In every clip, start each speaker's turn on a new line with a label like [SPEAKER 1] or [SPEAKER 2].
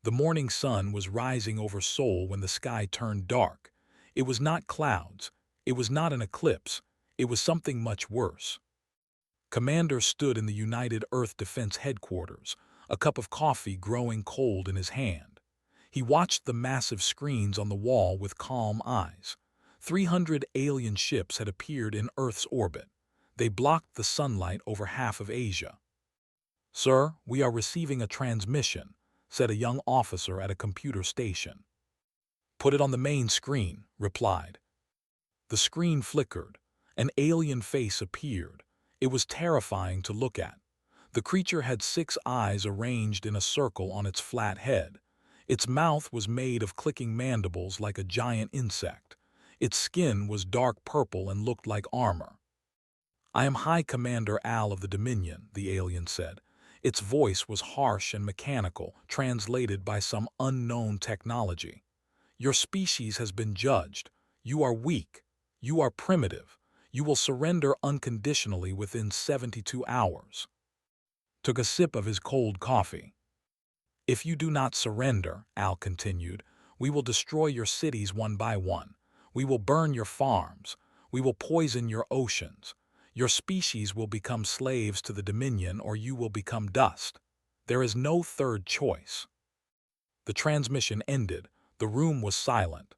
[SPEAKER 1] The morning sun was rising over Seoul when the sky turned dark. It was not clouds. It was not an eclipse. It was something much worse. Commander stood in the United Earth Defense Headquarters, a cup of coffee growing cold in his hand. He watched the massive screens on the wall with calm eyes. 300 alien ships had appeared in Earth's orbit. They blocked the sunlight over half of Asia. "Sir, we are receiving a transmission," said a young officer at a computer station. "Put it on the main screen," replied. The screen flickered. An alien face appeared. It was terrifying to look at. The creature had 6 eyes arranged in a circle on its flat head. Its mouth was made of clicking mandibles like a giant insect. Its skin was dark purple and looked like armor. "I am High Commander Al of the Dominion," the alien said. Its voice was harsh and mechanical, translated by some unknown technology. "Your species has been judged. You are weak. You are primitive. You will surrender unconditionally within 72 hours. Took a sip of his cold coffee. "If you do not surrender," Al continued, "we will destroy your cities one by one. We will burn your farms. We will poison your oceans. Your species will become slaves to the Dominion, or you will become dust. There is no third choice." The transmission ended. The room was silent.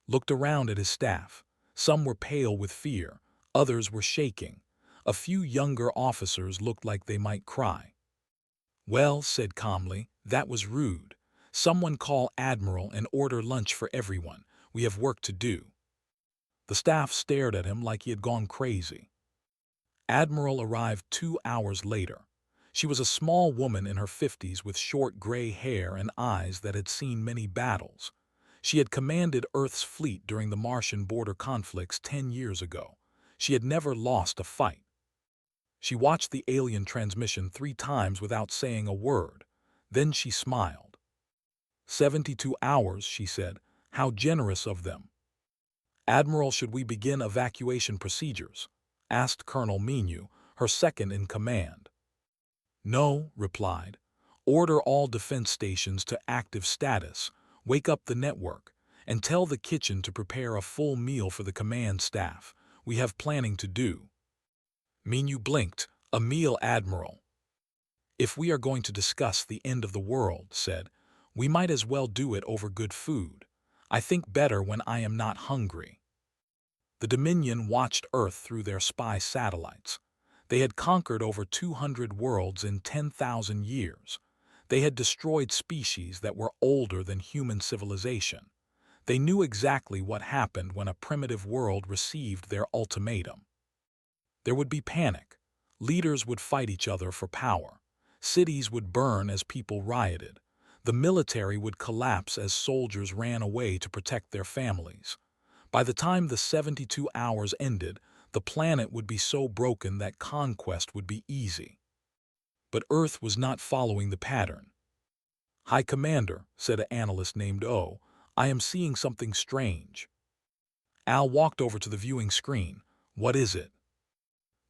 [SPEAKER 1] Looked around at his staff. Some were pale with fear. Others were shaking. A few younger officers looked like they might cry. "Well," said calmly, "that was rude. Someone call Admiral and order lunch for everyone. We have work to do." The staff stared at him like he had gone crazy. Admiral arrived 2 hours later. She was a small woman in her 50s with short gray hair and eyes that had seen many battles. She had commanded Earth's fleet during the Martian border conflicts 10 years ago. She had never lost a fight. She watched the alien transmission 3 times without saying a word. Then she smiled. 72 hours, she said. How generous of them. "Admiral, should we begin evacuation procedures?" asked Colonel Menu, her second in command. "No," replied. "Order all defense stations to active status, wake up the network, and tell the kitchen to prepare a full meal for the command staff. We have planning to do." Menu blinked. "A meal, Admiral." "If we are going to discuss the end of the world," said, "we might as well do it over good food. I think better when I am not hungry." The Dominion watched Earth through their spy satellites. They had conquered over 200 worlds in 10,000 years. They had destroyed species that were older than human civilization. They knew exactly what happened when a primitive world received their ultimatum. There would be panic. Leaders would fight each other for power. Cities would burn as people rioted. The military would collapse as soldiers ran away to protect their families. By the time the 72 hours ended, the planet would be so broken that conquest would be easy. But Earth was not following the pattern. "High Commander," said an analyst named O, "I am seeing something strange." Al walked over to the viewing screen. "What is it?"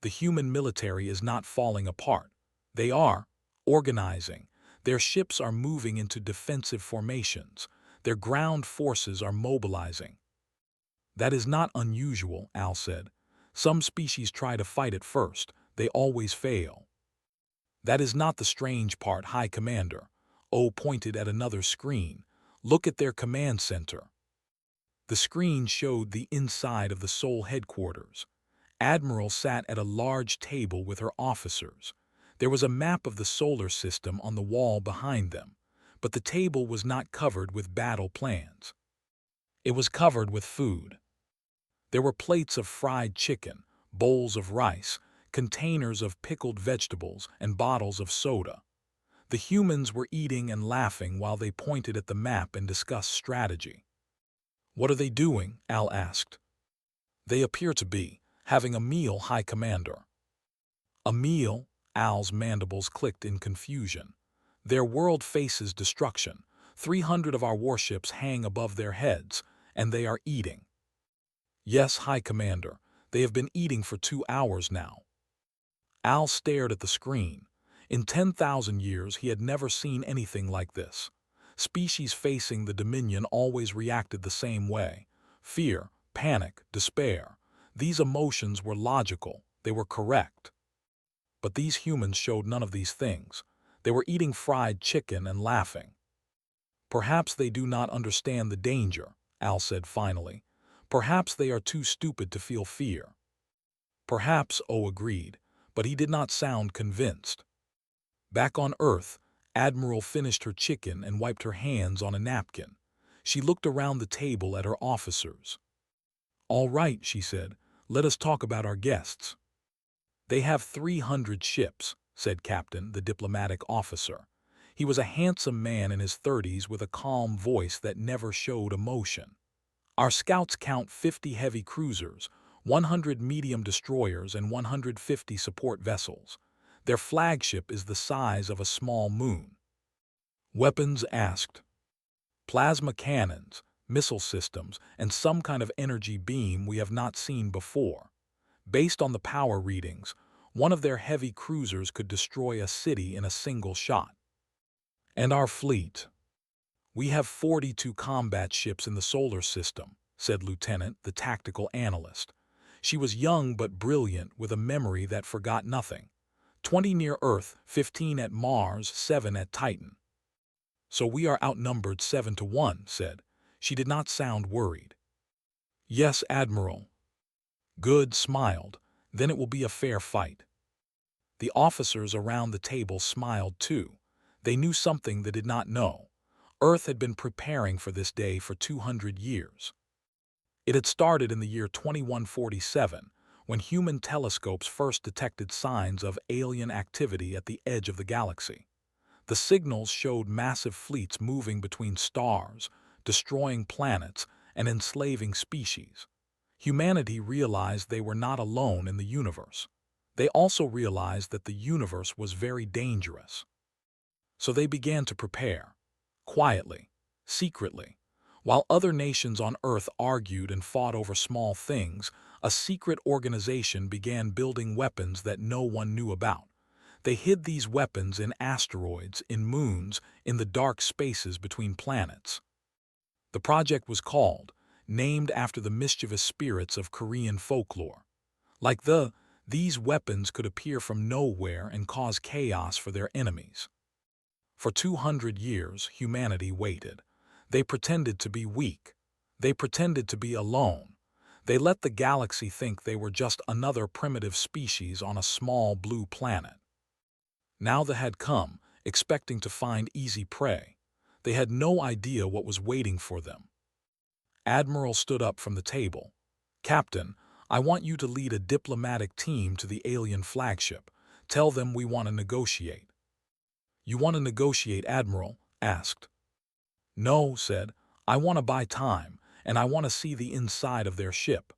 [SPEAKER 1] "The human military is not falling apart. They are organizing. Their ships are moving into defensive formations. Their ground forces are mobilizing." "That is not unusual," Al said. "Some species try to fight at first. They always fail." "That is not the strange part, High Commander." O pointed at another screen. "Look at their command center." The screen showed the inside of the Seoul headquarters. Admiral sat at a large table with her officers. There was a map of the solar system on the wall behind them, but the table was not covered with battle plans. It was covered with food. There were plates of fried chicken, bowls of rice, containers of pickled vegetables, and bottles of soda. The humans were eating and laughing while they pointed at the map and discussed strategy. "What are they doing?" Al asked. "They appear to be having a meal, High Commander." "A meal?" Al's mandibles clicked in confusion. "Their world faces destruction. 300 of our warships hang above their heads, and they are eating." "Yes, High Commander. They have been eating for 2 hours now." Al stared at the screen. In 10,000 years he had never seen anything like this. Species facing the Dominion always reacted the same way. Fear, panic, despair. These emotions were logical, they were correct. But these humans showed none of these things. They were eating fried chicken and laughing. Perhaps they do not understand the danger, Al said finally. Perhaps they are too stupid to feel fear. Perhaps, O agreed, but he did not sound convinced. Back on Earth, Admiral finished her chicken and wiped her hands on a napkin. She looked around the table at her officers. "All right," she said, "let us talk about our guests." "They have 300 ships," said Captain, the diplomatic officer. He was a handsome man in his 30s with a calm voice that never showed emotion. "Our scouts count 50 heavy cruisers, 100 medium destroyers, and 150 support vessels. Their flagship is the size of a small moon." "Weapons?" asked. "Plasma cannons, missile systems, and some kind of energy beam we have not seen before. Based on the power readings, one of their heavy cruisers could destroy a city in a single shot." "And our fleet?" "We have 42 combat ships in the solar system," said Lieutenant, the tactical analyst. She was young but brilliant, with a memory that forgot nothing. 20 near Earth, 15 at Mars, 7 at Titan. "So we are outnumbered 7-1, said. She did not sound worried. "Yes, Admiral." "Good," smiled. "Then it will be a fair fight." The officers around the table smiled too. They knew something they did not know. Earth had been preparing for this day for 200 years. It had started in the year 2147, when human telescopes first detected signs of alien activity at the edge of the galaxy. The signals showed massive fleets moving between stars, destroying planets, and enslaving species. Humanity realized they were not alone in the universe. They also realized that the universe was very dangerous. So they began to prepare, quietly, secretly. While other nations on Earth argued and fought over small things, a secret organization began building weapons that no one knew about. They hid these weapons in asteroids, in moons, in the dark spaces between planets. The project was named after the mischievous spirits of Korean folklore. These weapons could appear from nowhere and cause chaos for their enemies. For 200 years, humanity waited. They pretended to be weak. They pretended to be alone. They let the galaxy think they were just another primitive species on a small blue planet. Now they had come, expecting to find easy prey. They had no idea what was waiting for them. Admiral stood up from the table. "Captain, I want you to lead a diplomatic team to the alien flagship. Tell them we want to negotiate." "You want to negotiate?" Admiral asked. "No," said. "I want to buy time, and I want to see the inside of their ship."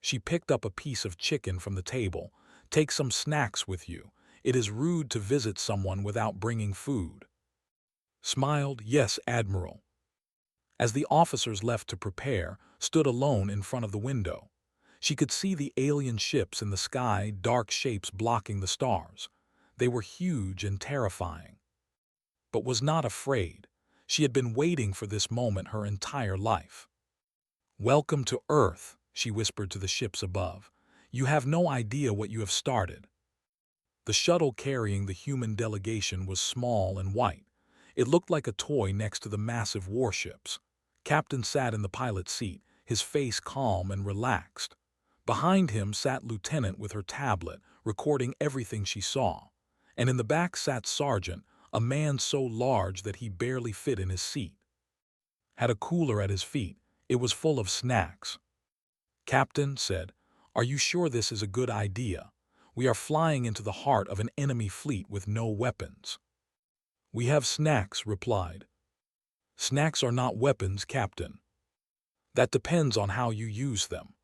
[SPEAKER 1] She picked up a piece of chicken from the table. "Take some snacks with you. It is rude to visit someone without bringing food." Smiled, "Yes, Admiral." As the officers left to prepare, stood alone in front of the window. She could see the alien ships in the sky, dark shapes blocking the stars. They were huge and terrifying. But was not afraid. She had been waiting for this moment her entire life. "Welcome to Earth," she whispered to the ships above. "You have no idea what you have started." The shuttle carrying the human delegation was small and white. It looked like a toy next to the massive warships. Captain sat in the pilot's seat, his face calm and relaxed. Behind him sat Lieutenant with her tablet, recording everything she saw. And in the back sat Sergeant, a man so large that he barely fit in his seat. Had a cooler at his feet. It was full of snacks. "Captain," said, "are you sure this is a good idea? We are flying into the heart of an enemy fleet with no weapons." "We have snacks," replied. "Snacks are not weapons, Captain." "That depends on how you use them."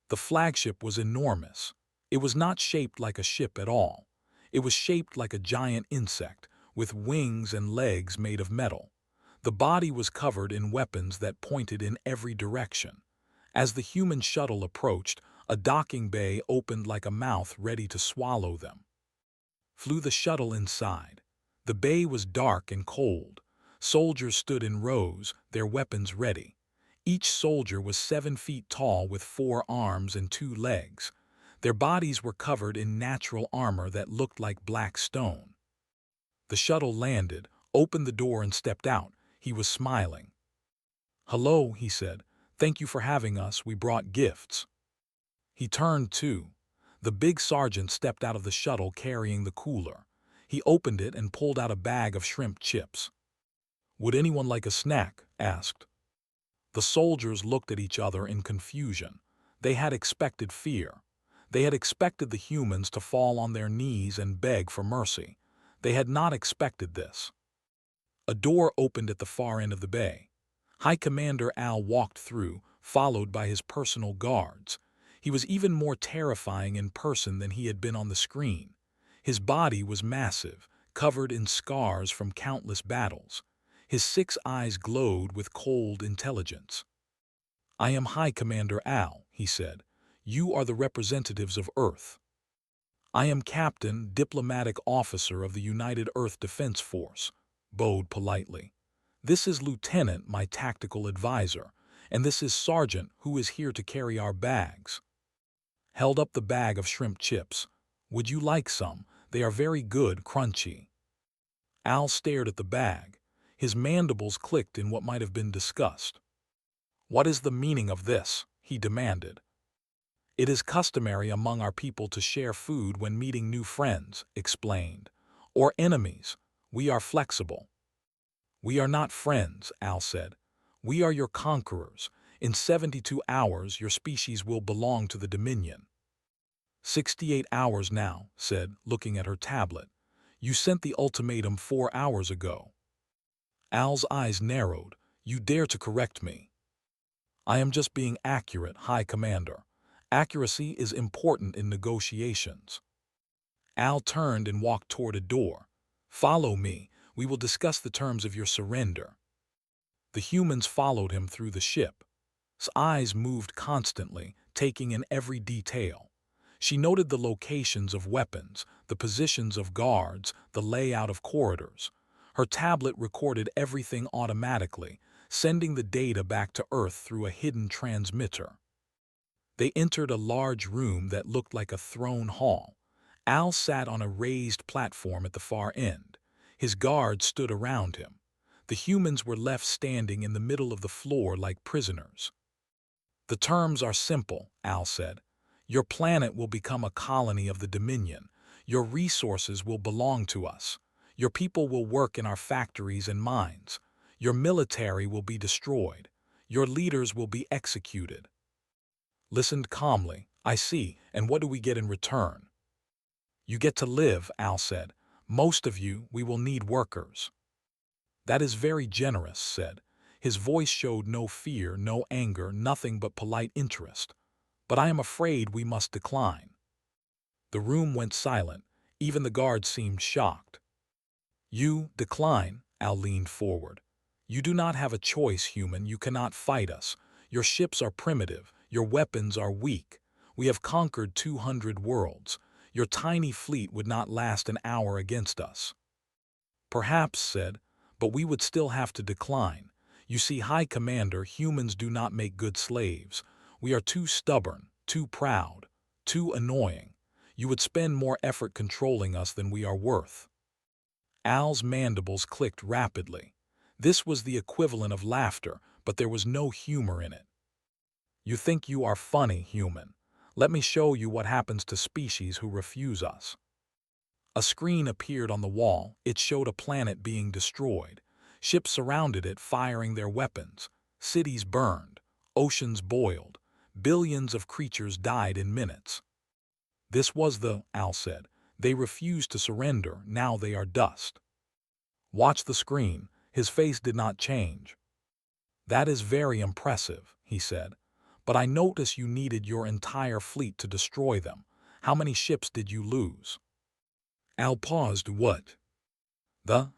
[SPEAKER 1] The flagship was enormous. It was not shaped like a ship at all. It was shaped like a giant insect, with wings and legs made of metal. The body was covered in weapons that pointed in every direction. As the human shuttle approached, a docking bay opened like a mouth ready to swallow them. Flew the shuttle inside. The bay was dark and cold. Soldiers stood in rows, their weapons ready. Each soldier was 7 feet tall with 4 arms and 2 legs. Their bodies were covered in natural armor that looked like black stone. The shuttle landed, opened the door and stepped out. He was smiling. "Hello," he said. "Thank you for having us. We brought gifts." He turned too. The big sergeant stepped out of the shuttle carrying the cooler. He opened it and pulled out a bag of shrimp chips. "Would anyone like a snack?" asked. The soldiers looked at each other in confusion. They had expected fear. They had expected the humans to fall on their knees and beg for mercy. They had not expected this. A door opened at the far end of the bay. High Commander Al walked through, followed by his personal guards. He was even more terrifying in person than he had been on the screen. His body was massive, covered in scars from countless battles. His 6 eyes glowed with cold intelligence. "I am High Commander Al," he said. "You are the representatives of Earth." "I am Captain, Diplomatic Officer of the United Earth Defense Force," bowed politely. "This is Lieutenant, my tactical advisor, and this is Sergeant, who is here to carry our bags." Held up the bag of shrimp chips. "Would you like some? They are very good, crunchy." Al stared at the bag. His mandibles clicked in what might have been disgust. "What is the meaning of this?" he demanded. "It is customary among our people to share food when meeting new friends," explained. "Or enemies. We are flexible." "We are not friends," Al said. "We are your conquerors. In 72 hours, your species will belong to the Dominion." 68 hours now," said, looking at her tablet. "You sent the ultimatum 4 hours ago." Al's eyes narrowed. "You dare to correct me?" "I am just being accurate, High Commander. Accuracy is important in negotiations." Al turned and walked toward a door. "Follow me. We will discuss the terms of your surrender." The humans followed him through the ship. His eyes moved constantly, taking in every detail. She noted the locations of weapons, the positions of guards, the layout of corridors. Her tablet recorded everything automatically, sending the data back to Earth through a hidden transmitter. They entered a large room that looked like a throne hall. Al sat on a raised platform at the far end. His guards stood around him. The humans were left standing in the middle of the floor like prisoners. "The terms are simple," Al said. "Your planet will become a colony of the Dominion. Your resources will belong to us. Your people will work in our factories and mines. Your military will be destroyed. Your leaders will be executed." Listened calmly. "I see, and what do we get in return?" "You get to live," Al said. "Most of you, we will need workers." "That is very generous," said. His voice showed no fear, no anger, nothing but polite interest. "But I am afraid we must decline." The room went silent. Even the guards seemed shocked. "You decline?" Al leaned forward. "You do not have a choice, human. You cannot fight us. Your ships are primitive. Your weapons are weak. We have conquered 200 worlds. Your tiny fleet would not last an hour against us." "Perhaps," said, "but we would still have to decline. You see, High Commander, humans do not make good slaves. We are too stubborn, too proud, too annoying. You would spend more effort controlling us than we are worth." Al's mandibles clicked rapidly. This was the equivalent of laughter, but there was no humor in it. "You think you are funny, human. Let me show you what happens to species who refuse us." A screen appeared on the wall. It showed a planet being destroyed. Ships surrounded it, firing their weapons. Cities burned. Oceans boiled. Billions of creatures died in minutes. "This was Al said. "They refused to surrender. Now they are dust." "Watch the screen." His face did not change. "That is very impressive," he said. "But I notice you needed your entire fleet to destroy them. How many ships did you lose?" Al paused. "What?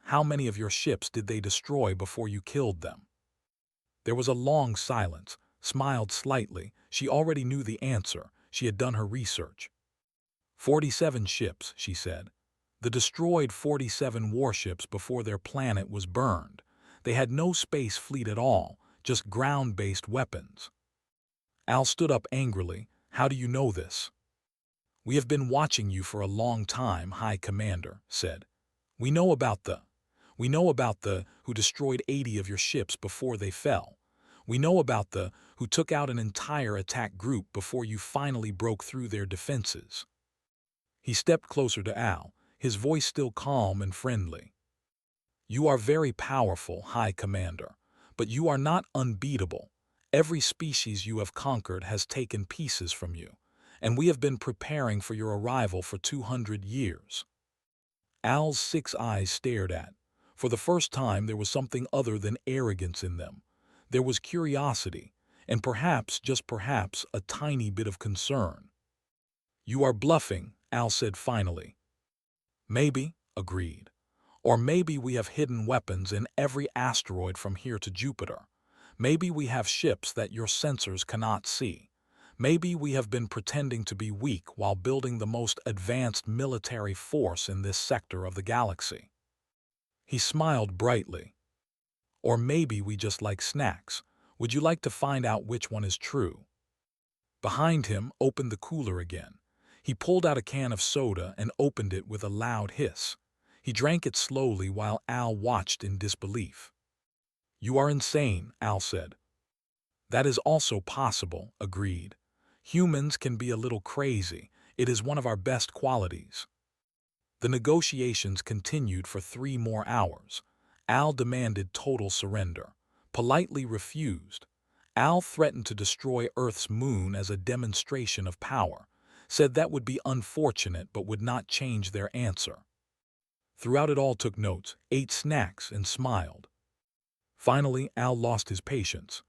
[SPEAKER 1] How many of your ships did they destroy before you killed them?" There was a long silence. Smiled slightly. She already knew the answer. She had done her research. 47 ships, she said. The destroyed 47 warships before their planet was burned. They had no space fleet at all, just ground-based weapons. Al stood up angrily. How do you know this? We have been watching you for a long time, High Commander said. We know about the who destroyed 80 of your ships before they fell. We know about the who took out an entire attack group before you finally broke through their defenses. He stepped closer to Al, his voice still calm and friendly. You are very powerful, High Commander, but you are not unbeatable. Every species you have conquered has taken pieces from you, and we have been preparing for your arrival for 200 years. Al's 6 eyes stared at. For the first time there was something other than arrogance in them. There was curiosity, and perhaps, just perhaps, a tiny bit of concern. You are bluffing, Al said finally. Maybe, agreed. Or maybe we have hidden weapons in every asteroid from here to Jupiter. Maybe we have ships that your sensors cannot see. Maybe we have been pretending to be weak while building the most advanced military force in this sector of the galaxy. He smiled brightly. Or maybe we just like snacks. Would you like to find out which one is true? Behind him opened the cooler again. He pulled out a can of soda and opened it with a loud hiss. He drank it slowly while Al watched in disbelief. You are insane, Al said. That is also possible, agreed. Humans can be a little crazy. It is one of our best qualities. The negotiations continued for 3 more hours. Al demanded total surrender. Politely refused. Al threatened to destroy Earth's moon as a demonstration of power, said that would be unfortunate but would not change their answer. Throughout it all took notes, ate snacks, and smiled. Finally, Al lost his patience.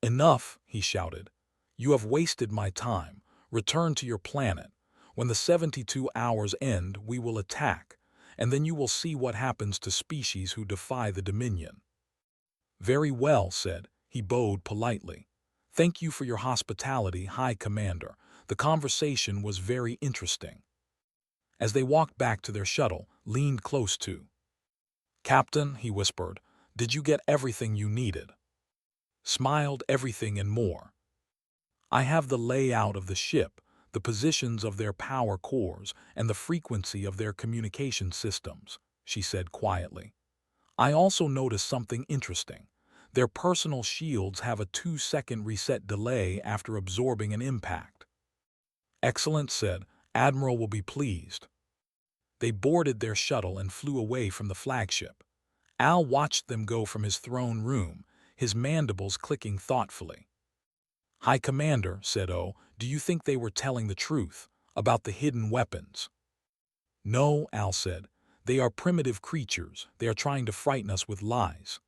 [SPEAKER 1] Enough, he shouted. You have wasted my time. Return to your planet. When the 72 hours end, we will attack, and then you will see what happens to species who defy the Dominion. Very well, said. He bowed politely. Thank you for your hospitality, High Commander. The conversation was very interesting. As they walked back to their shuttle, leaned close to. Captain, he whispered, did you get everything you needed? Smiled, everything and more. I have the layout of the ship, the positions of their power cores, and the frequency of their communication systems, she said quietly. I also noticed something interesting. Their personal shields have a 2-second reset delay after absorbing an impact. Excellent, said. Admiral will be pleased. They boarded their shuttle and flew away from the flagship. Al watched them go from his throne room, his mandibles clicking thoughtfully. High Commander, said O, do you think they were telling the truth about the hidden weapons? No, Al said. They are primitive creatures. They are trying to frighten us with lies.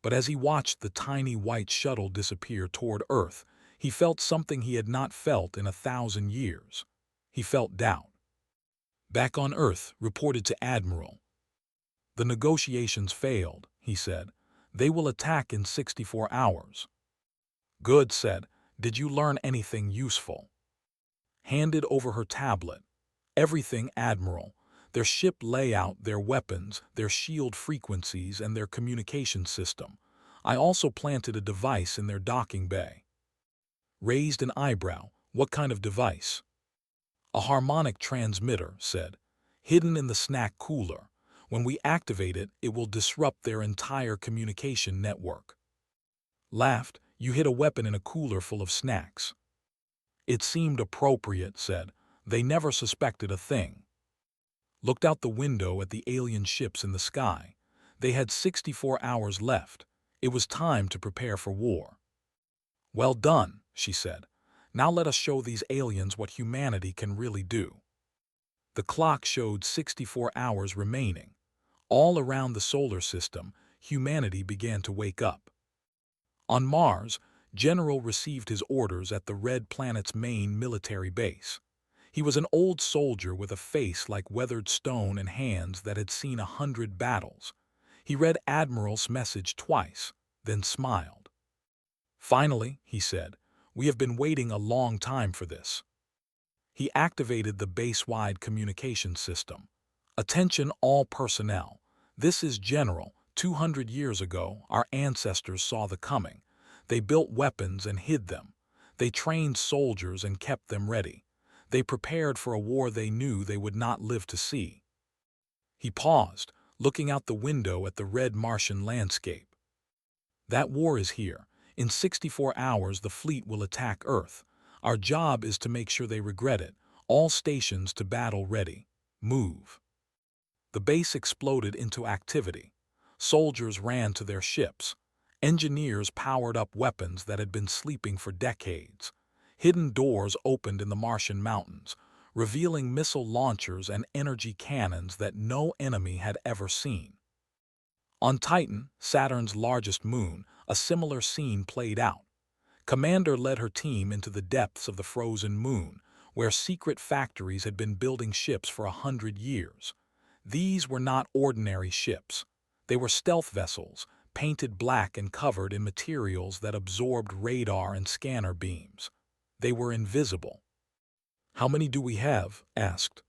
[SPEAKER 1] But as he watched the tiny white shuttle disappear toward Earth, he felt something he had not felt in 1,000 years. He felt doubt. Back on Earth, reported to Admiral. The negotiations failed, he said. They will attack in 64 hours. Good, said. Did you learn anything useful? Handed over her tablet. Everything, Admiral. Their ship layout, their weapons, their shield frequencies, and their communication system. I also planted a device in their docking bay. Raised an eyebrow. What kind of device? A harmonic transmitter, said. Hidden in the snack cooler. When we activate it, it will disrupt their entire communication network. Laughed. You hid a weapon in a cooler full of snacks. It seemed appropriate, said. They never suspected a thing. Looked out the window at the alien ships in the sky. They had 64 hours left. It was time to prepare for war. Well done, she said. Now let us show these aliens what humanity can really do. The clock showed 64 hours remaining. All around the solar system, humanity began to wake up. On Mars, General received his orders at the Red Planet's main military base. He was an old soldier with a face like weathered stone and hands that had seen 100 battles. He read Admiral's message twice, then smiled. Finally, he said, we have been waiting a long time for this. He activated the base-wide communication system. Attention all personnel. This is General. 200 years ago, our ancestors saw the coming. They built weapons and hid them. They trained soldiers and kept them ready. They prepared for a war they knew they would not live to see. He paused, looking out the window at the red Martian landscape. That war is here. In 64 hours, the fleet will attack Earth. Our job is to make sure they regret it. All stations to battle ready. Move. The base exploded into activity. Soldiers ran to their ships. Engineers powered up weapons that had been sleeping for decades. Hidden doors opened in the Martian mountains, revealing missile launchers and energy cannons that no enemy had ever seen. On Titan, Saturn's largest moon, a similar scene played out. Commander led her team into the depths of the frozen moon, where secret factories had been building ships for 100 years. These were not ordinary ships. They were stealth vessels, painted black and covered in materials that absorbed radar and scanner beams. They were invisible. "How many do we have?" asked.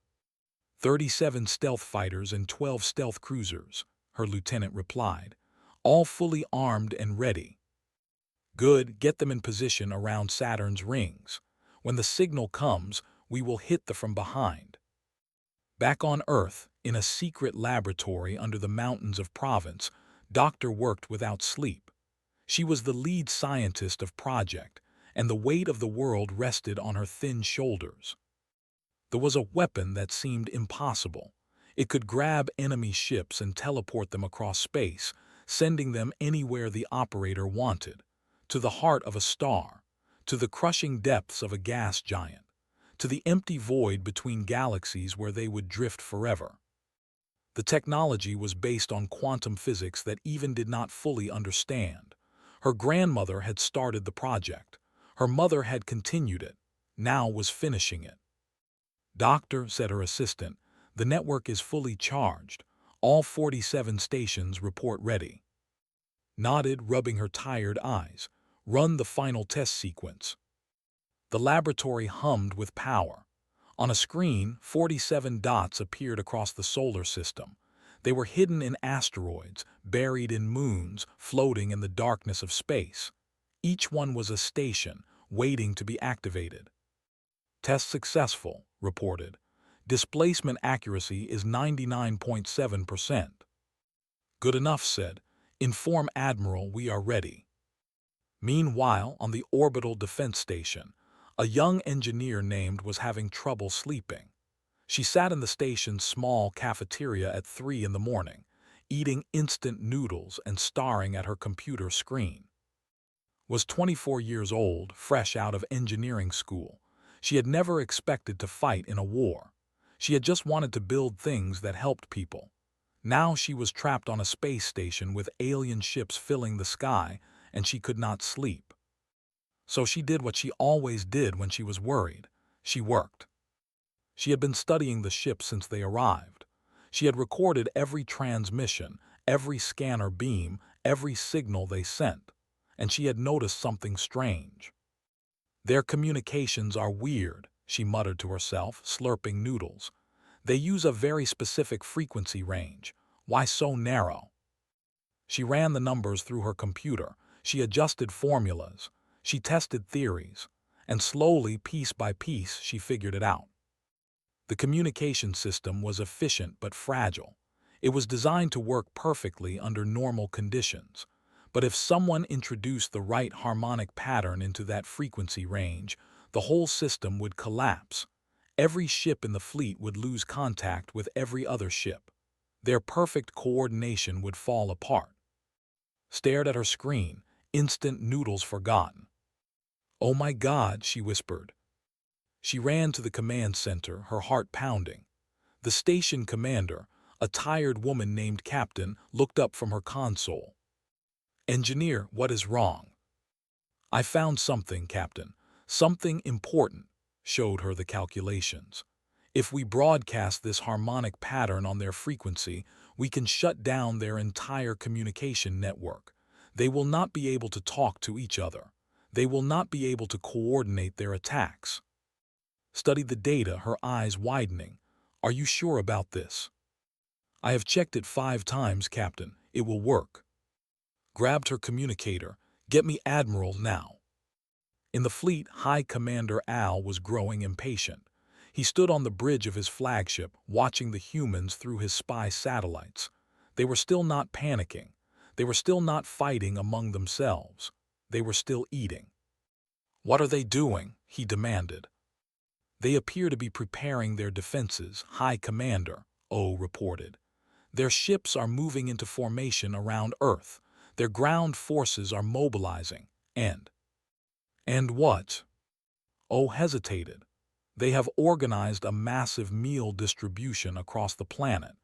[SPEAKER 1] 37 stealth fighters and 12 stealth cruisers, her lieutenant replied, all fully armed and ready. "Good, get them in position around Saturn's rings. When the signal comes, we will hit them from behind." Back on Earth, in a secret laboratory under the mountains of Provence, Doctor worked without sleep. She was the lead scientist of project, and the weight of the world rested on her thin shoulders. There was a weapon that seemed impossible. It could grab enemy ships and teleport them across space, sending them anywhere the operator wanted, to the heart of a star, to the crushing depths of a gas giant, to the empty void between galaxies where they would drift forever. The technology was based on quantum physics that Eve did not fully understand. Her grandmother had started the project. Her mother had continued it, now was finishing it. "Doctor," said her assistant, "the network is fully charged. All 47 stations report ready." Nodded, rubbing her tired eyes. "Run the final test sequence." The laboratory hummed with power. On a screen, 47 dots appeared across the solar system. They were hidden in asteroids, buried in moons, floating in the darkness of space. Each one was a station, waiting to be activated. "Test successful," reported. "Displacement accuracy is 99.7%. "Good enough," said. "Inform Admiral we are ready." Meanwhile, on the orbital defense station, a young engineer named was having trouble sleeping. She sat in the station's small cafeteria at 3 in the morning, eating instant noodles and staring at her computer screen. Was 24 years old, fresh out of engineering school. She had never expected to fight in a war. She had just wanted to build things that helped people. Now she was trapped on a space station with alien ships filling the sky, and she could not sleep. So she did what she always did when she was worried. She worked. She had been studying the ships since they arrived. She had recorded every transmission, every scanner beam, every signal they sent, and she had noticed something strange. "Their communications are weird," she muttered to herself, slurping noodles. "They use a very specific frequency range. Why so narrow?" She ran the numbers through her computer. She adjusted formulas. She tested theories. And slowly, piece by piece, she figured it out. The communication system was efficient but fragile. It was designed to work perfectly under normal conditions. But if someone introduced the right harmonic pattern into that frequency range, the whole system would collapse. Every ship in the fleet would lose contact with every other ship. Their perfect coordination would fall apart. Stared at her screen, instant noodles forgotten. "Oh my God," she whispered. She ran to the command center, her heart pounding. The station commander, a tired woman named Captain, looked up from her console. "Engineer, what is wrong?" "I found something, Captain. Something important," showed her the calculations. "If we broadcast this harmonic pattern on their frequency, we can shut down their entire communication network. They will not be able to talk to each other. They will not be able to coordinate their attacks." Studied the data, her eyes widening. "Are you sure about this?" "I have checked it 5 times, Captain. It will work. Grabbed her communicator. Get me Admiral now. In the fleet, High Commander Al was growing impatient. He stood on the bridge of his flagship, watching the humans through his spy satellites. They were still not panicking. They were still not fighting among themselves. They were still eating. "What are they doing?" he demanded. "They appear to be preparing their defenses," High Commander O reported. "Their ships are moving into formation around Earth. Their ground forces are mobilizing. And what?" O hesitated. "They have organized a massive meal distribution across the planet.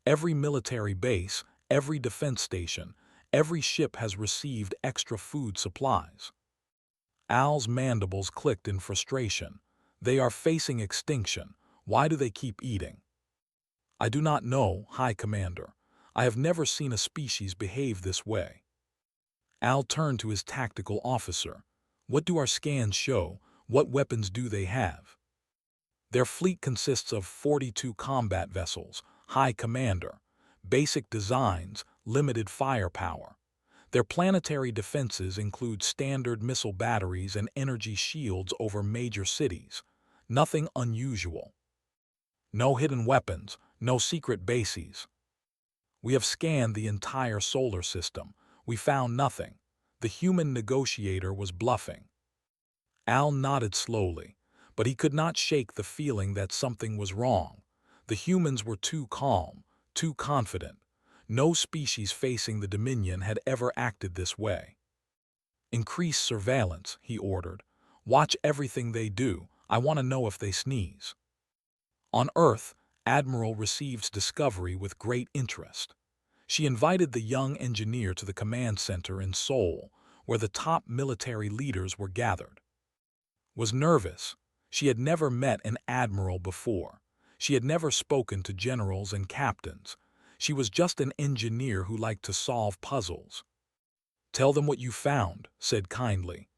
[SPEAKER 1] Every military base, every defense station, every ship has received extra food supplies." Al's mandibles clicked in frustration. "They are facing extinction. Why do they keep eating?" "I do not know, High Commander. I have never seen a species behave this way." Al turned to his tactical officer. "What do our scans show? What weapons do they have?" "Their fleet consists of 42 combat vessels, High Commander. Basic designs, limited firepower. Their planetary defenses include standard missile batteries and energy shields over major cities. Nothing unusual. No hidden weapons, no secret bases. We have scanned the entire solar system. We found nothing. The human negotiator was bluffing." Al nodded slowly, but he could not shake the feeling that something was wrong. The humans were too calm, too confident. No species facing the Dominion had ever acted this way. "Increase surveillance," he ordered. "Watch everything they do. I want to know if they sneeze." On Earth, Admiral receives discovery with great interest. She invited the young engineer to the command center in Seoul, where the top military leaders were gathered. Was nervous. She had never met an admiral before. She had never spoken to generals and captains. She was just an engineer who liked to solve puzzles. "Tell them what you found," said kindly.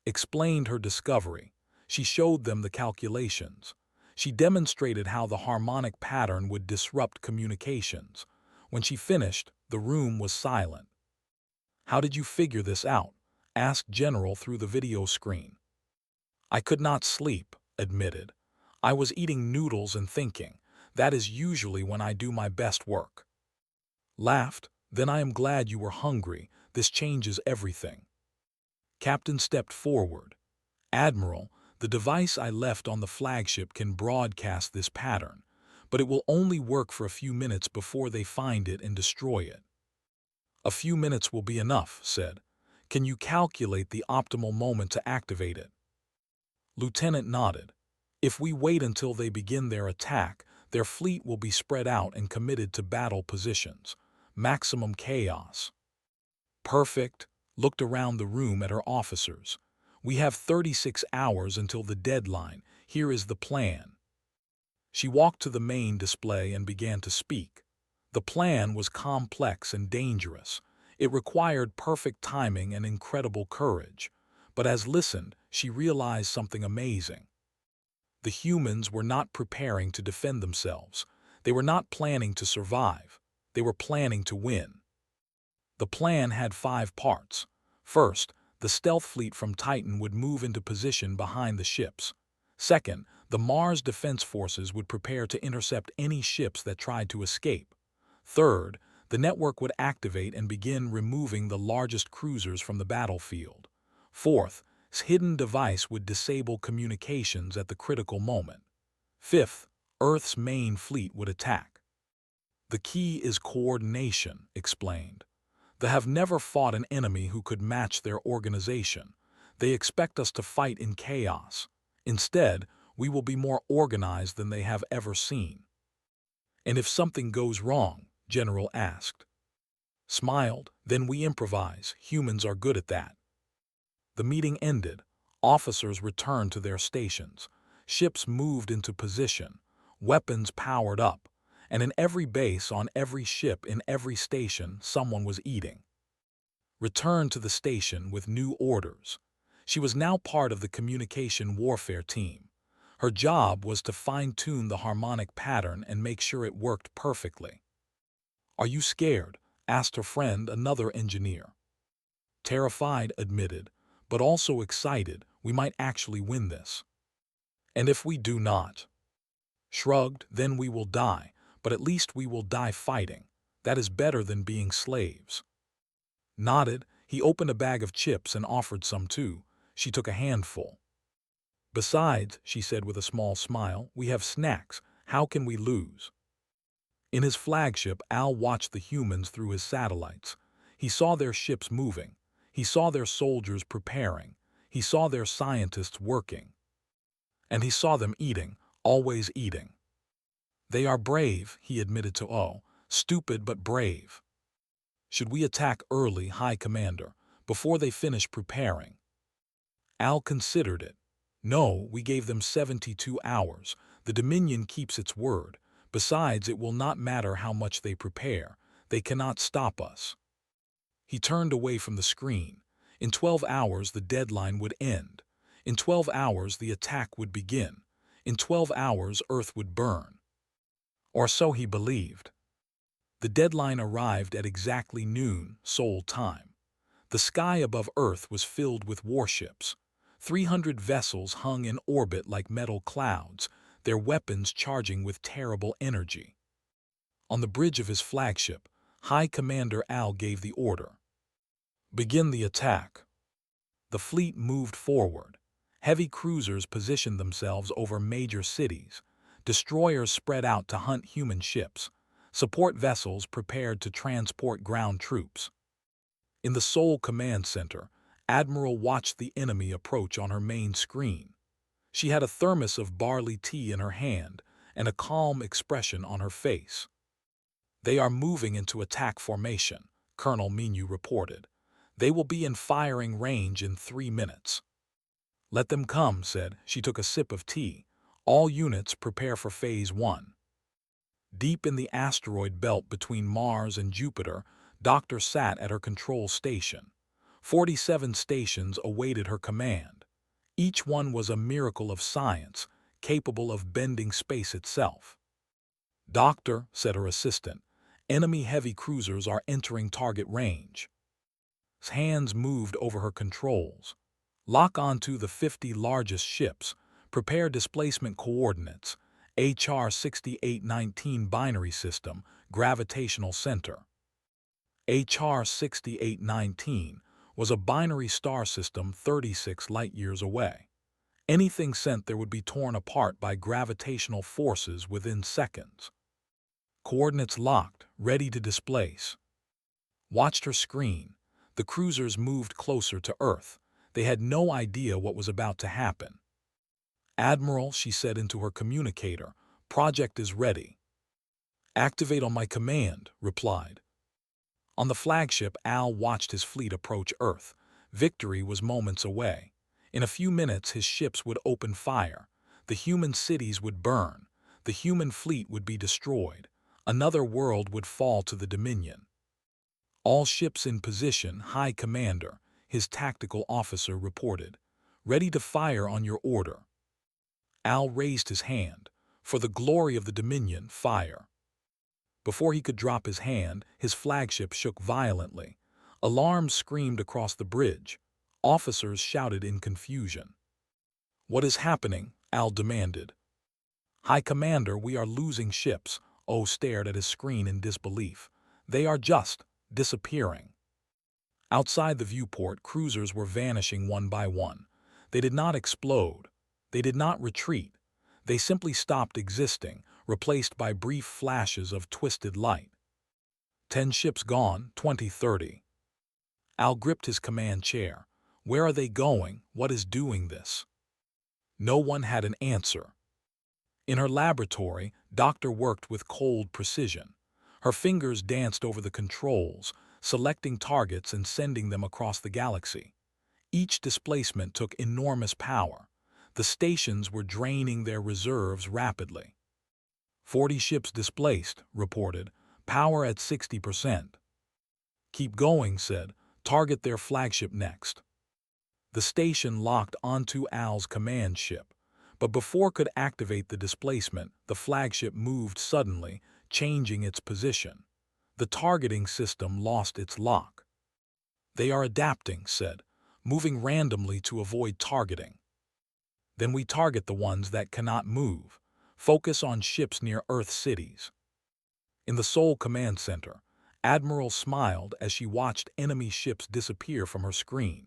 [SPEAKER 1] Explained her discovery. She showed them the calculations. She demonstrated how the harmonic pattern would disrupt communications. When she finished, the room was silent. "How did you figure this out?" asked General through the video screen. "I could not sleep," admitted. "I was eating noodles and thinking. That is usually when I do my best work." Laughed. "Then I am glad you were hungry. This changes everything." Captain stepped forward. "Admiral, the device I left on the flagship can broadcast this pattern, but it will only work for a few minutes before they find it and destroy it." "A few minutes will be enough," said. "Can you calculate the optimal moment to activate it?" Lieutenant nodded. "If we wait until they begin their attack, their fleet will be spread out and committed to battle positions. Maximum chaos." "Perfect." Looked around the room at her officers. "We have 36 hours until the deadline. Here is the plan." She walked to the main display and began to speak. The plan was complex and dangerous. It required perfect timing and incredible courage. But as listened, she realized something amazing. The humans were not preparing to defend themselves. They were not planning to survive. They were planning to win. The plan had 5 parts. First, the stealth fleet from Titan would move into position behind the ships. Second, the Mars Defense Forces would prepare to intercept any ships that tried to escape. Third, the network would activate and begin removing the largest cruisers from the battlefield. Fourth, its hidden device would disable communications at the critical moment. Fifth, Earth's main fleet would attack. "The key is coordination," explained. "They have never fought an enemy who could match their organization. They expect us to fight in chaos. Instead, we will be more organized than they have ever seen." "And if something goes wrong?" General asked. Smiled. "Then we improvise. Humans are good at that." The meeting ended. Officers returned to their stations. Ships moved into position. Weapons powered up. And in every base, on every ship, in every station, someone was eating. Returned to the station with new orders. She was now part of the communication warfare team. Her job was to fine-tune the harmonic pattern and make sure it worked perfectly. "Are you scared?" asked her friend, another engineer. Terrified, admitted, but also excited, we might actually win this. And if we do not? Shrugged, then we will die, but at least we will die fighting. That is better than being slaves. Nodded, he opened a bag of chips and offered some too. She took a handful. Besides, she said with a small smile, we have snacks. How can we lose? In his flagship, Al watched the humans through his satellites. He saw their ships moving. He saw their soldiers preparing. He saw their scientists working. And he saw them eating, always eating. They are brave, he admitted to O. Stupid but brave. Should we attack early, High Commander, before they finish preparing? Al considered it. No, we gave them 72 hours. The Dominion keeps its word. Besides, it will not matter how much they prepare. They cannot stop us. He turned away from the screen. In 12 hours, the deadline would end. In 12 hours, the attack would begin. In 12 hours, Earth would burn. Or so he believed. The deadline arrived at exactly noon, Seoul time. The sky above Earth was filled with warships. 300 vessels hung in orbit like metal clouds, their weapons charging with terrible energy. On the bridge of his flagship, High Commander Al gave the order. Begin the attack. The fleet moved forward. Heavy cruisers positioned themselves over major cities. Destroyers spread out to hunt human ships. Support vessels prepared to transport ground troops. In the Seoul Command Center, Admiral watched the enemy approach on her main screen. She had a thermos of barley tea in her hand and a calm expression on her face. They are moving into attack formation, Colonel Minyu reported. They will be in firing range in 3 minutes. Let them come, said. She took a sip of tea. All units prepare for Phase 1. Deep in the asteroid belt between Mars and Jupiter, Doctor sat at her control station. 47 stations awaited her command. Each one was a miracle of science, capable of bending space itself. Doctor, said her assistant, enemy heavy cruisers are entering target range. His hands moved over her controls. Lock onto the 50 largest ships. Prepare displacement coordinates. HR 6819 binary system, gravitational center. HR 6819 was a binary star system 36 light-years away. Anything sent there would be torn apart by gravitational forces within seconds. Coordinates locked, ready to displace. Watched her screen. The cruisers moved closer to Earth. They had no idea what was about to happen. Admiral, she said into her communicator, project is ready. Activate on my command, replied. On the flagship, Al watched his fleet approach Earth. Victory was moments away. In a few minutes, his ships would open fire. The human cities would burn. The human fleet would be destroyed. Another world would fall to the Dominion. All ships in position, High Commander, his tactical officer reported. Ready to fire on your order. Al raised his hand. For the glory of the Dominion, fire. Before he could drop his hand, his flagship shook violently. Alarms screamed across the bridge. Officers shouted in confusion. What is happening? Al demanded. High Commander, we are losing ships. O stared at his screen in disbelief. They are just disappearing. Outside the viewport, cruisers were vanishing one by one. They did not explode. They did not retreat. They simply stopped existing, replaced by brief flashes of twisted light. 10 ships gone, 20-30. Al gripped his command chair. Where are they going? What is doing this? No one had an answer. In her laboratory, Doctor worked with cold precision. Her fingers danced over the controls, selecting targets and sending them across the galaxy. Each displacement took enormous power. The stations were draining their reserves rapidly. 40 ships displaced, reported. Power at 60%. Keep going, said. Target their flagship next. The station locked onto Al's command ship, but before it could activate the displacement, the flagship moved suddenly, changing its position. The targeting system lost its lock. They are adapting, said, moving randomly to avoid targeting. Then we target the ones that cannot move. Focus on ships near Earth cities. In the Seoul Command Center, Admiral smiled as she watched enemy ships disappear from her screen.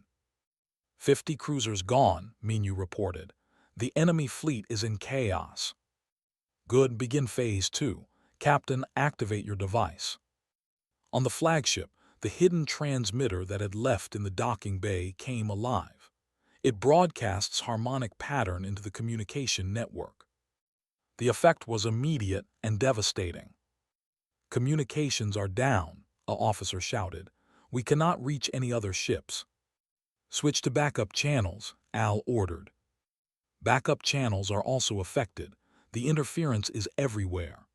[SPEAKER 1] 50 cruisers gone, Minyu reported. The enemy fleet is in chaos. Good, begin Phase 2. Captain, activate your device. On the flagship, the hidden transmitter that had left in the docking bay came alive. It broadcasts harmonic pattern into the communication network. The effect was immediate and devastating. Communications are down, an officer shouted. We cannot reach any other ships. Switch to backup channels, Al ordered. Backup channels are also affected. The interference is everywhere.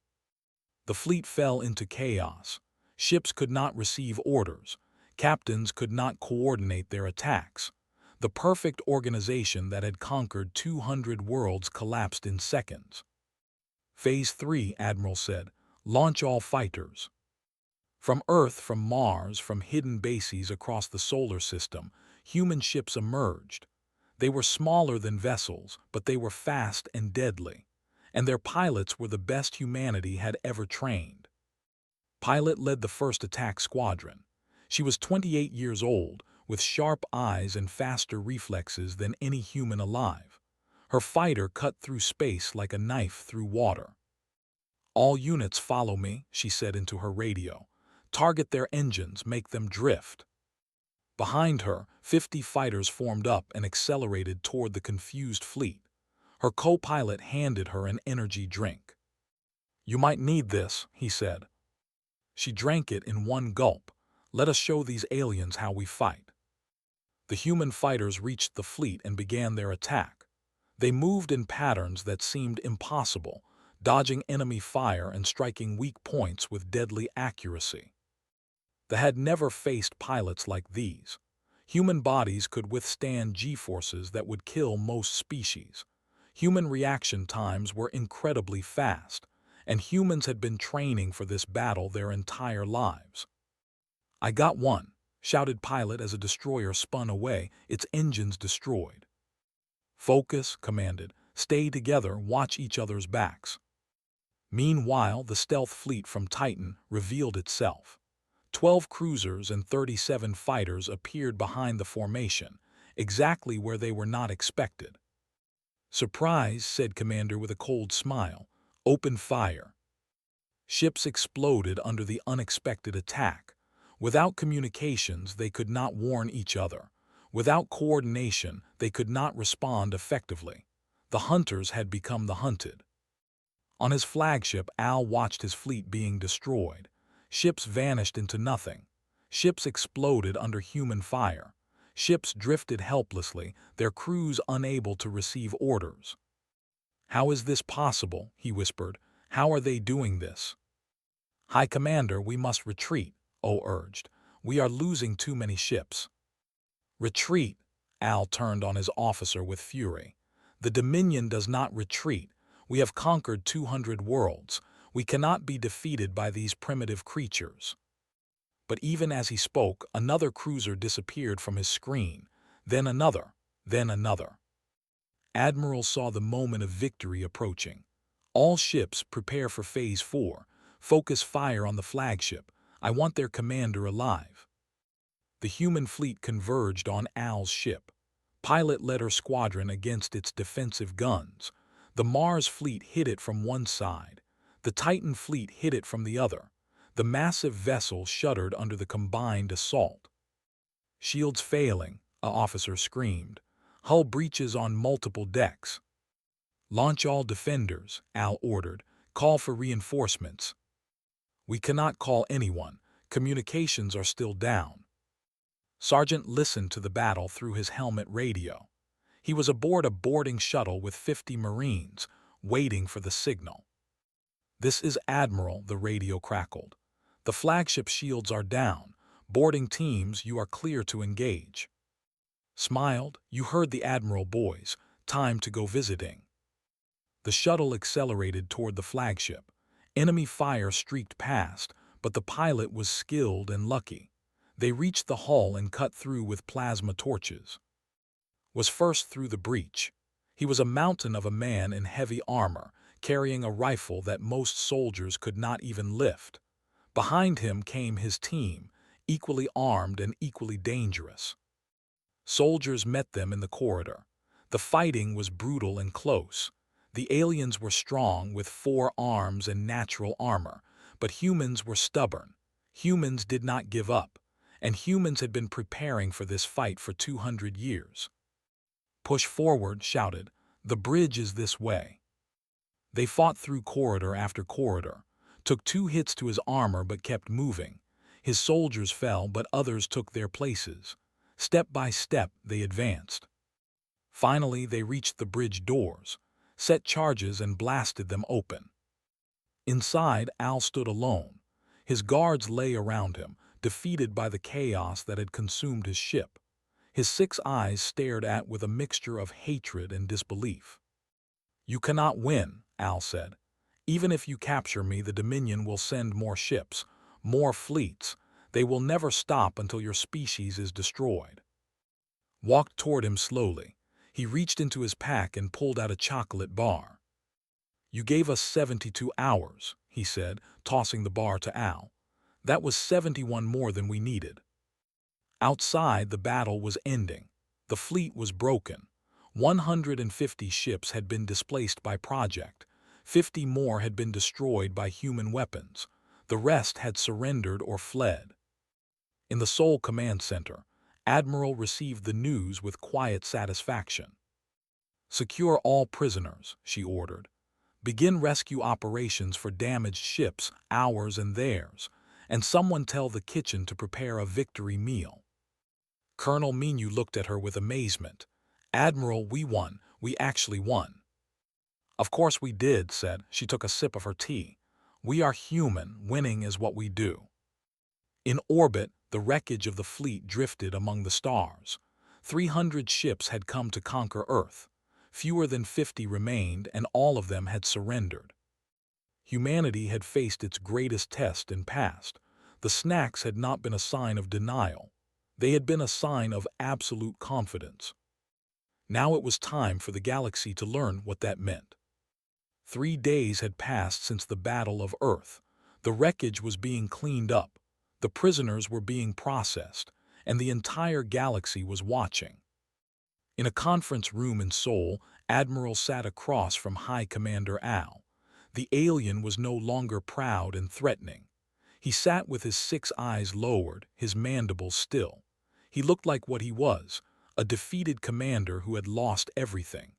[SPEAKER 1] The fleet fell into chaos. Ships could not receive orders. Captains could not coordinate their attacks. The perfect organization that had conquered 200 worlds collapsed in seconds. Phase 3, Admiral said. Launch all fighters. From Earth, from Mars, from hidden bases across the solar system, human ships emerged. They were smaller than vessels, but they were fast and deadly. And their pilots were the best humanity had ever trained. Pilot led the first attack squadron. She was 28 years old, with sharp eyes and faster reflexes than any human alive. Her fighter cut through space like a knife through water. All units follow me, she said into her radio. Target their engines, make them drift. Behind her, 50 fighters formed up and accelerated toward the confused fleet. Her co-pilot handed her an energy drink. You might need this, he said. She drank it in one gulp. Let us show these aliens how we fight. The human fighters reached the fleet and began their attack. They moved in patterns that seemed impossible, dodging enemy fire and striking weak points with deadly accuracy. They had never faced pilots like these. Human bodies could withstand G-forces that would kill most species. Human reaction times were incredibly fast, and humans had been training for this battle their entire lives. I got one, shouted Pilot as a destroyer spun away, its engines destroyed. Focus, commanded. Stay together, watch each other's backs. Meanwhile, the stealth fleet from Titan revealed itself. 12 cruisers and 37 fighters appeared behind the formation, exactly where they were not expected. Surprise, said Commander with a cold smile. Open fire. Ships exploded under the unexpected attack. Without communications, they could not warn each other. Without coordination, they could not respond effectively. The hunters had become the hunted. On his flagship, Al watched his fleet being destroyed. Ships vanished into nothing. Ships exploded under human fire. Ships drifted helplessly, their crews unable to receive orders. How is this possible? He whispered. How are they doing this? High Commander, we must retreat, O urged. We are losing too many ships. Retreat, Al turned on his officer with fury. The Dominion does not retreat. We have conquered 200 worlds. We cannot be defeated by these primitive creatures. But even as he spoke, another cruiser disappeared from his screen, then another, then another. Admiral saw the moment of victory approaching. All ships prepare for Phase 4. Focus fire on the flagship. I want their commander alive. The human fleet converged on Al's ship. Pilot led her squadron against its defensive guns. The Mars fleet hit it from one side. The Titan fleet hit it from the other. The massive vessel shuddered under the combined assault. Shields failing, an officer screamed. Hull breaches on multiple decks. Launch all defenders, Al ordered. Call for reinforcements. We cannot call anyone. Communications are still down. Sergeant listened to the battle through his helmet radio. He was aboard a boarding shuttle with 50 Marines, waiting for the signal. This is Admiral, the radio crackled. The flagship shields are down. Boarding teams, you are clear to engage. Smiled, you heard the Admiral, boys. Time to go visiting. The shuttle accelerated toward the flagship. Enemy fire streaked past, but the pilot was skilled and lucky. They reached the hull and cut through with plasma torches. Was first through the breach. He was a mountain of a man in heavy armor, carrying a rifle that most soldiers could not even lift. Behind him came his team, equally armed and equally dangerous. Soldiers met them in the corridor. The fighting was brutal and close. The aliens were strong with 4 arms and natural armor, but humans were stubborn. Humans did not give up, and humans had been preparing for this fight for 200 years. "Push forward," shouted. "The bridge is this way." They fought through corridor after corridor, took 2 hits to his armor but kept moving. His soldiers fell, but others took their places. Step by step, they advanced. Finally, they reached the bridge doors, set charges and blasted them open. Inside, Al stood alone. His guards lay around him, defeated by the chaos that had consumed his ship. His 6 eyes stared at with a mixture of hatred and disbelief. "You cannot win," Al said. "Even if you capture me, the Dominion will send more ships, more fleets. They will never stop until your species is destroyed." Walked toward him slowly. He reached into his pack and pulled out a chocolate bar. "You gave us 72 hours, he said, tossing the bar to Al. "That was 71 more than we needed." Outside, the battle was ending. The fleet was broken. 150 ships had been displaced by Project. 50 more had been destroyed by human weapons. The rest had surrendered or fled. In the Seoul Command Center, Admiral received the news with quiet satisfaction. "Secure all prisoners," she ordered. "Begin rescue operations for damaged ships, ours and theirs, and someone tell the kitchen to prepare a victory meal." Colonel Minu looked at her with amazement. "Admiral, we won. We actually won." "Of course we did," said. She took a sip of her tea. "We are human. Winning is what we do." In orbit, the wreckage of the fleet drifted among the stars. 300 ships had come to conquer Earth. Fewer than 50 remained, and all of them had surrendered. Humanity had faced its greatest test and passed. The snacks had not been a sign of denial. They had been a sign of absolute confidence. Now it was time for the galaxy to learn what that meant. 3 days had passed since the Battle of Earth. The wreckage was being cleaned up. The prisoners were being processed, and the entire galaxy was watching. In a conference room in Seoul, Admiral sat across from High Commander Al. The alien was no longer proud and threatening. He sat with his 6 eyes lowered, his mandibles still. He looked like what he was, a defeated commander who had lost everything.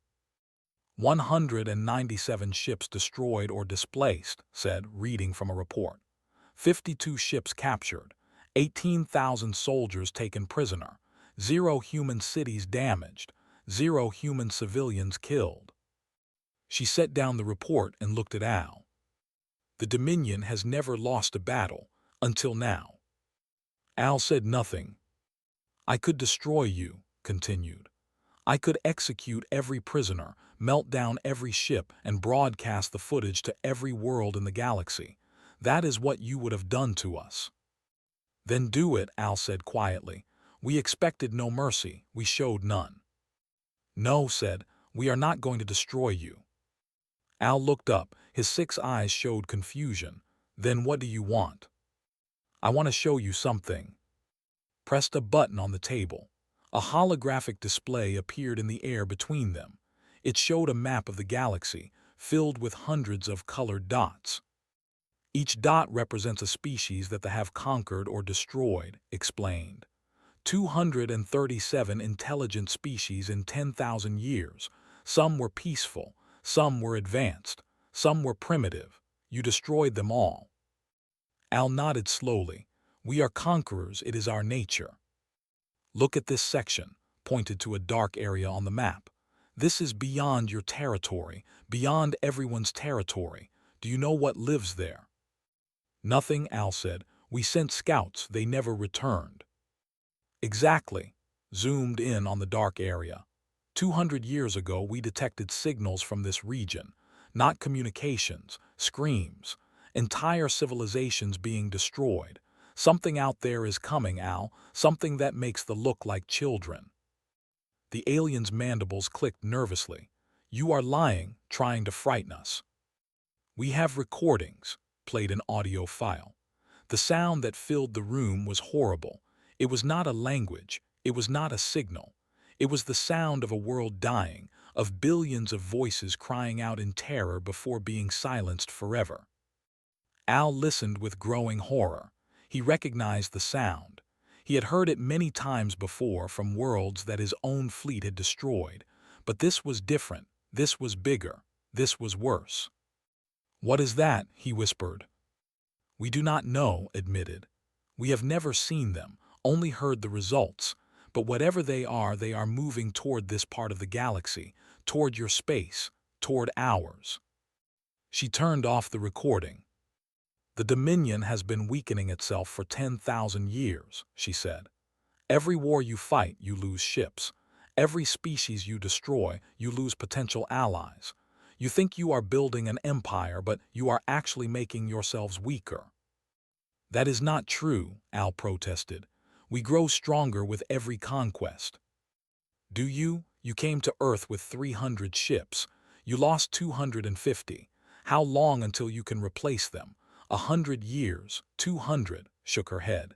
[SPEAKER 1] 197 ships destroyed or displaced, said, reading from a report. 52 ships captured, 18,000 soldiers taken prisoner, 0 human cities damaged, 0 human civilians killed. She set down the report and looked at Al. "The Dominion has never lost a battle, until now." Al said nothing. "I could destroy you," continued. "I could execute every prisoner, melt down every ship, and broadcast the footage to every world in the galaxy. That is what you would have done to us." "Then do it," Al said quietly. "We expected no mercy, we showed none." "No," said, "we are not going to destroy you." Al looked up, his 6 eyes showed confusion. "Then what do you want?" "I want to show you something." Pressed a button on the table. A holographic display appeared in the air between them. It showed a map of the galaxy, filled with hundreds of colored dots. "Each dot represents a species that they have conquered or destroyed," explained. 237 intelligent species in 10,000 years. Some were peaceful, some were advanced, some were primitive. You destroyed them all. Al nodded slowly. "We are conquerors, it is our nature." "Look at this section," pointed to a dark area on the map. "This is beyond your territory, beyond everyone's territory. Do you know what lives there?" "Nothing," Al said. "We sent scouts, they never returned." "Exactly." Zoomed in on the dark area. 200 years ago we detected signals from this region, not communications, screams. Entire civilizations being destroyed. Something out there is coming, Al, something that makes them look like children. The alien's mandibles clicked nervously. You are lying, trying to frighten us. We have recordings, played an audio file. The sound that filled the room was horrible. It was not a language, it was not a signal. It was the sound of a world dying, of billions of voices crying out in terror before being silenced forever. Al listened with growing horror. He recognized the sound. He had heard it many times before from worlds that his own fleet had destroyed. But this was different. This was bigger. This was worse. "What is that?" he whispered. "We do not know," admitted. "We have never seen them, only heard the results. But whatever they are moving toward this part of the galaxy, toward your space, toward ours." She turned off the recording. "The Dominion has been weakening itself for 10,000 years, she said. "Every war you fight, you lose ships. Every species you destroy, you lose potential allies. You think you are building an empire, but you are actually making yourselves weaker." "That is not true," Al protested. "We grow stronger with every conquest." "Do you? You came to Earth with 300 ships. You lost 250. How long until you can replace them? 100 years, 200, shook her head.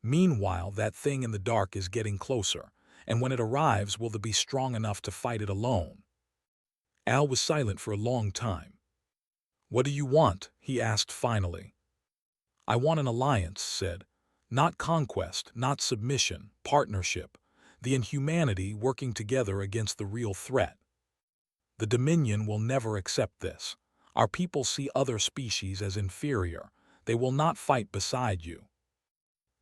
[SPEAKER 1] "Meanwhile, that thing in the dark is getting closer, and when it arrives, will they be strong enough to fight it alone?" Al was silent for a long time. "What do you want?" he asked finally. "I want an alliance," said. "Not conquest, not submission, partnership. The inhumanity working together against the real threat. The Dominion will never accept this. Our people see other species as inferior. They will not fight beside you."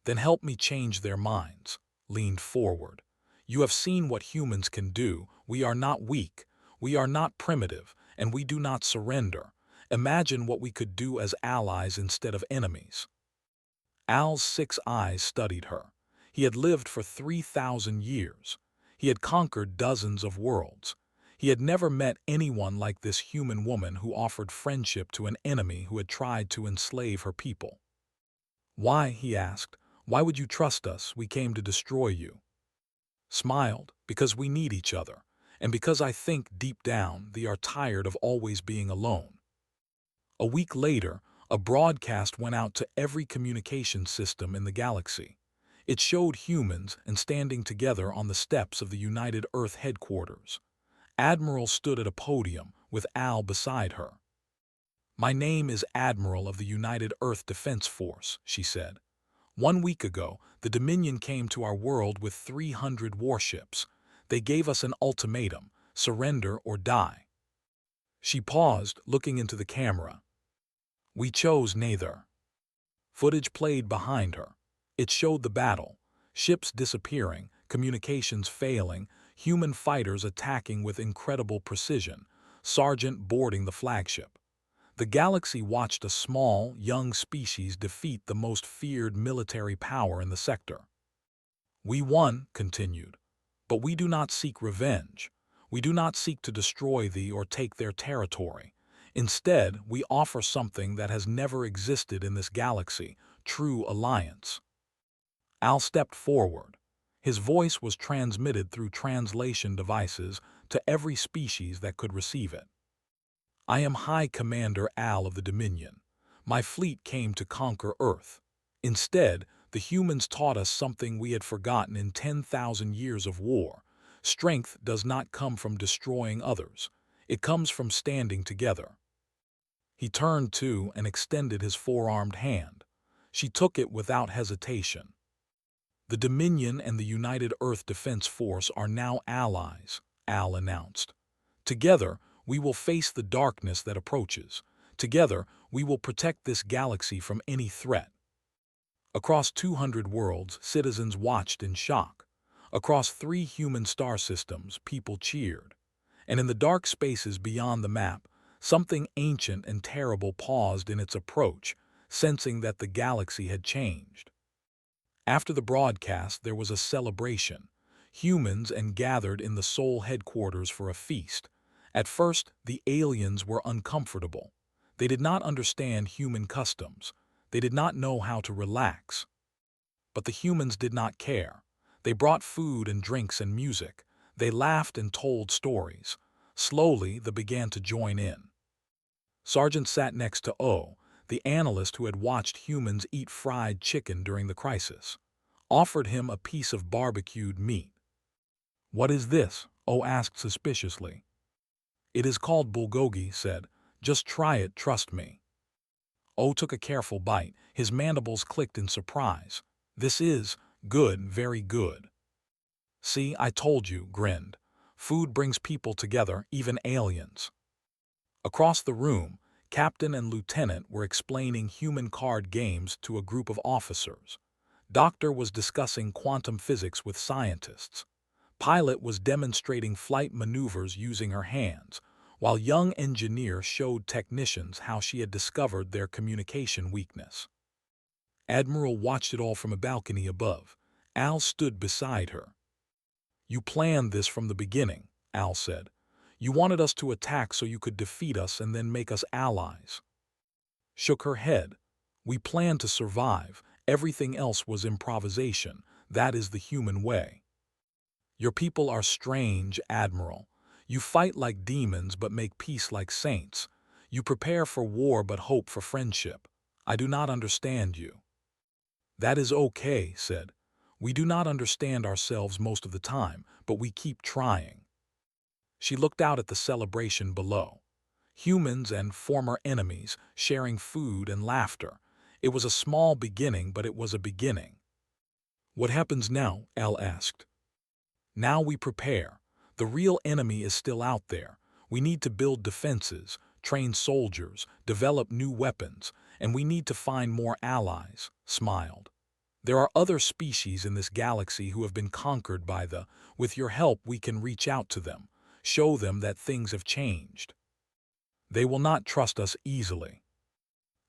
[SPEAKER 1] "Then help me change their minds," leaned forward. "You have seen what humans can do. We are not weak. We are not primitive, and we do not surrender. Imagine what we could do as allies instead of enemies." Al's 6 eyes studied her. He had lived for 3,000 years. He had conquered dozens of worlds. He had never met anyone like this human woman who offered friendship to an enemy who had tried to enslave her people. "Why?" he asked. "Why would you trust us? We came to destroy you." Smiled. "Because we need each other, and because I think deep down they are tired of always being alone." A week later, a broadcast went out to every communication system in the galaxy. It showed humans and standing together on the steps of the United Earth headquarters. Admiral stood at a podium with Al beside her. "My name is Admiral of the United Earth Defense Force," she said. "1 week ago, the Dominion came to our world with 300 warships. They gave us an ultimatum: surrender or die." She paused, looking into the camera. "We chose neither." Footage played behind her. It showed the battle. Ships disappearing, communications failing, human fighters attacking with incredible precision, Sergeant boarding the flagship. The galaxy watched a small, young species defeat the most feared military power in the sector. "We won," continued, "but we do not seek revenge. We do not seek to destroy thee or take their territory. Instead, we offer something that has never existed in this galaxy: true alliance." Al stepped forward. His voice was transmitted through translation devices to every species that could receive it. "I am High Commander Al of the Dominion. My fleet came to conquer Earth. Instead, the humans taught us something we had forgotten in 10,000 years of war. Strength does not come from destroying others. It comes from standing together." He turned to and extended his four-armed hand. She took it without hesitation. "The Dominion and the United Earth Defense Force are now allies," Al announced. "Together, we will face the darkness that approaches. Together, we will protect this galaxy from any threat." Across 200 worlds, citizens watched in shock. Across 3 human star systems, people cheered. And in the dark spaces beyond the map, something ancient and terrible paused in its approach, sensing that the galaxy had changed. After the broadcast, there was a celebration. Humans and gathered in the Sol headquarters for a feast. At first, the aliens were uncomfortable. They did not understand human customs. They did not know how to relax. But the humans did not care. They brought food and drinks and music. They laughed and told stories. Slowly, they began to join in. Sargent sat next to O, the analyst who had watched humans eat fried chicken during the crisis. Offered him a piece of barbecued meat. "What is this?" O asked suspiciously. "It is called bulgogi," said. "Just try it, trust me." O took a careful bite. His mandibles clicked in surprise. "This is good, very good." "See, I told you," grinned. "Food brings people together, even aliens." Across the room, Captain and Lieutenant were explaining human card games to a group of officers. Doctor was discussing quantum physics with scientists. Pilot was demonstrating flight maneuvers using her hands, while young engineer showed technicians how she had discovered their communication weakness. Admiral watched it all from a balcony above. Al stood beside her. "You planned this from the beginning," Al said. "You wanted us to attack so you could defeat us and then make us allies." Shook her head. "We planned to survive. Everything else was improvisation. That is the human way." "Your people are strange, Admiral. You fight like demons but make peace like saints. You prepare for war but hope for friendship. I do not understand you." "That is okay," said. "We do not understand ourselves most of the time, but we keep trying." She looked out at the celebration below. Humans and former enemies sharing food and laughter. It was a small beginning, but it was a beginning. "What happens now?" Al asked. "Now we prepare. The real enemy is still out there. We need to build defenses, train soldiers, develop new weapons, and we need to find more allies," smiled. "There are other species in this galaxy who have been conquered by the. With your help we can reach out to them, show them that things have changed. They will not trust us easily.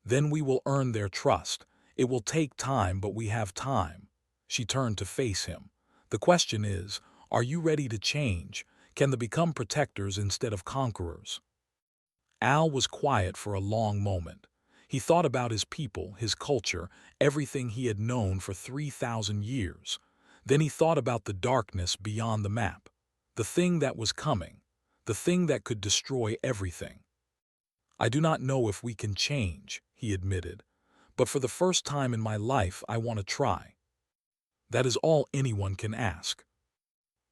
[SPEAKER 1] Then we will earn their trust. It will take time, but we have time." She turned to face him. "The question is, are you ready to change? Can they become protectors instead of conquerors?" Al was quiet for a long moment. He thought about his people, his culture, everything he had known for 3,000 years. Then he thought about the darkness beyond the map, the thing that was coming, the thing that could destroy everything. "I do not know if we can change," he admitted, "but for the first time in my life I want to try." That is all anyone can ask.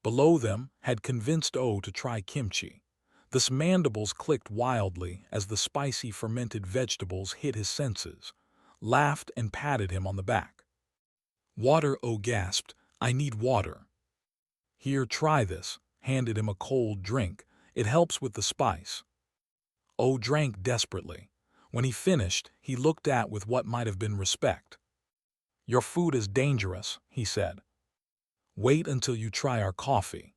[SPEAKER 1] Below them had convinced O to try kimchi. The mandibles clicked wildly as the spicy fermented vegetables hit his senses, laughed and patted him on the back. "Water," O gasped. "I need water." "Here, try this," handed him a cold drink. "It helps with the spice." O drank desperately. When he finished, he looked at with what might have been respect. "Your food is dangerous," he said. "Wait until you try our coffee."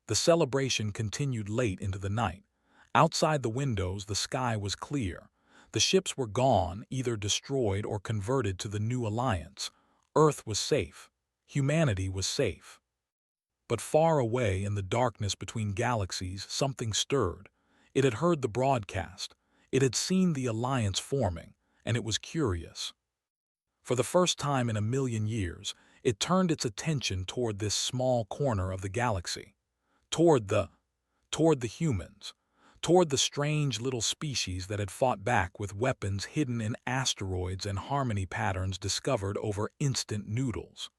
[SPEAKER 1] The celebration continued late into the night. Outside the windows, the sky was clear. The ships were gone, either destroyed or converted to the new alliance. Earth was safe. Humanity was safe. But far away in the darkness between galaxies, something stirred. It had heard the broadcast. It had seen the alliance forming, and it was curious. For the first time in a million years, it turned its attention toward this small corner of the galaxy, toward the humans, toward the strange little species that had fought back with weapons hidden in asteroids and harmony patterns discovered over instant noodles.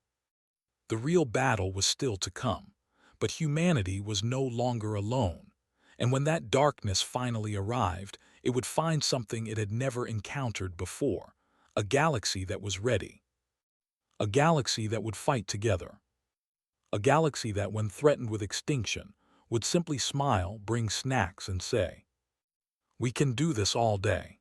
[SPEAKER 1] The real battle was still to come, but humanity was no longer alone, and when that darkness finally arrived, it would find something it had never encountered before, a galaxy that was ready. A galaxy that would fight together. A galaxy that, when threatened with extinction, would simply smile, bring snacks, and say, "We can do this all day."